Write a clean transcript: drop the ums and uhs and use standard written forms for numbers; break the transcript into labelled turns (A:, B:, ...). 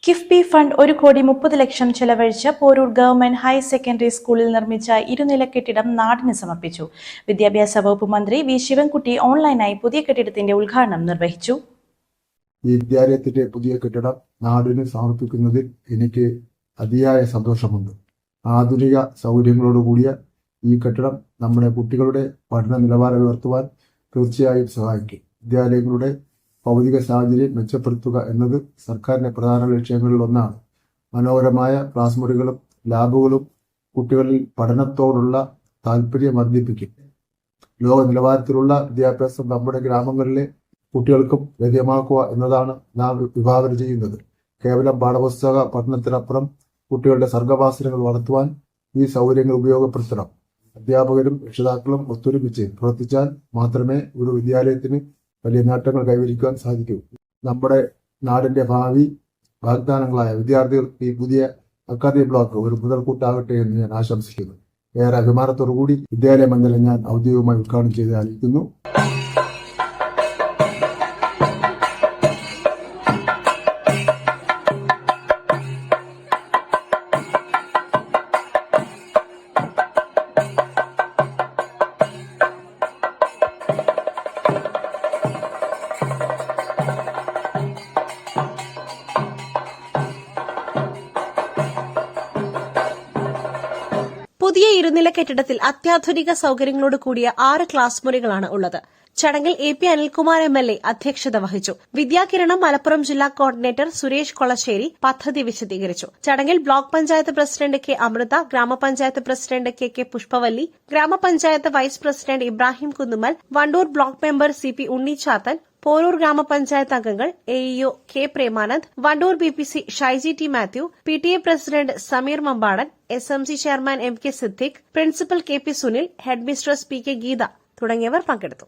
A: KIIFB fund 1,30,00,000 ചെലവഴിച്ച് Poroor government higher secondary സ്കൂളിൽ നിർമ്മിച്ച ഇരുനില കെട്ടിടം നാടിന് സമർപ്പിച്ചു. വിദ്യാഭ്യാസ വകുപ്പ് മന്ത്രി വി ശിവൻകുട്ടി ഓൺലൈനായി പുതിയ കെട്ടിടത്തിന്റെ ഉദ്ഘാടനം നിർവഹിച്ചു.
B: ഈ വിദ്യാലയത്തിന്റെ പുതിയ കെട്ടിടം നാടിന് സമർപ്പിക്കുന്നതിൽ എനിക്ക് അതിയായ സന്തോഷമുണ്ട്. ആധുനിക സൗകര്യങ്ങളോടുകൂടിയ ഈ കെട്ടിടം നമ്മുടെ കുട്ടികളുടെ പഠന നിലവാരം ഉയർത്തുവാൻ തീർച്ചയായും സഹായിക്കും. വിദ്യാലയങ്ങളുടെ ഭൗതിക സാഹചര്യം മെച്ചപ്പെടുത്തുക എന്നത് സർക്കാരിന്റെ പ്രധാന ലക്ഷ്യങ്ങളിൽ ഒന്നാണ്. മനോഹരമായ ക്ലാസ് മുറികളും ലാബുകളും കുട്ടികളിൽ പഠനത്തോടുള്ള താല്പര്യം വർദ്ധിപ്പിക്കും. ലോക നിലവാരത്തിലുള്ള വിദ്യാഭ്യാസം നമ്മുടെ ഗ്രാമങ്ങളിലെ കുട്ടികൾക്കും ലഭ്യമാക്കുക എന്നതാണ് നാം വിഭാവനം ചെയ്യുന്നത്. കേവലം പാഠപുസ്തക പഠനത്തിനപ്പുറം കുട്ടികളുടെ സർഗവാസനകൾ വളർത്തുവാൻ ഈ സൗകര്യങ്ങൾ ഉപയോഗപ്പെടുത്തണം. അധ്യാപകരും രക്ഷിതാക്കളും ഒത്തൊരുമിച്ച് പ്രവർത്തിച്ചാൽ മാത്രമേ ഒരു വിദ്യാലയത്തിന് വലിയ നേട്ടങ്ങൾ കൈവരിക്കുവാൻ സാധിക്കൂ. നമ്മുടെ നാടിന്റെ ഭാവി വാഗ്ദാനങ്ങളായ വിദ്യാർത്ഥികൾക്ക് ഈ പുതിയ അക്കാദമിക് ബ്ലോക്ക് ഒരു മുതൽക്കൂട്ടാകട്ടെ എന്ന് ഞാൻ ആശംസിക്കുന്നു. ഏറെ അഭിമാനത്തോടുകൂടി വിദ്യാലയ മന്ദിരം ഞാൻ ഔദ്യോഗികമായി ഉദ്ഘാടനം ചെയ്ത് അറിയിക്കുന്നു.
C: പുതിയ ഇരുനില കെട്ടിടത്തിൽ അത്യാധുനിക സൌകര്യങ്ങളോട് കൂടിയ 6 ക്ലാസ് മുറികളാണ് ഉള്ളത്. ചടങ്ങിൽ AP അനിൽകുമാർ MLA അധ്യക്ഷത വഹിച്ചു. വിദ്യാകിരണം മലപ്പുറം ജില്ലാ കോർഡിനേറ്റർ സുരേഷ് കൊളശ്ശേരി പദ്ധതി വിശദീകരിച്ചു. ചടങ്ങിൽ block panchayat president K Amritha, ഗ്രാമപഞ്ചായത്ത് പ്രസിഡന്റ് K പുഷ്പവല്ലി, ഗ്രാമപഞ്ചായത്ത് vice president Ibrahim Kunnummal, Wandoor block member CP Unnichathan, Poroor ഗ്രാമപഞ്ചായത്ത് അംഗങ്ങൾ AEO K Premanand, Wandoor BPC Shaiji T Mathew, PTA president Sameer Mambadan, SMC chairman MK Siddique, principal KP Sunil, headmistress PK Geetha തുടങ്ങിയവർ പങ്കെടുത്തു.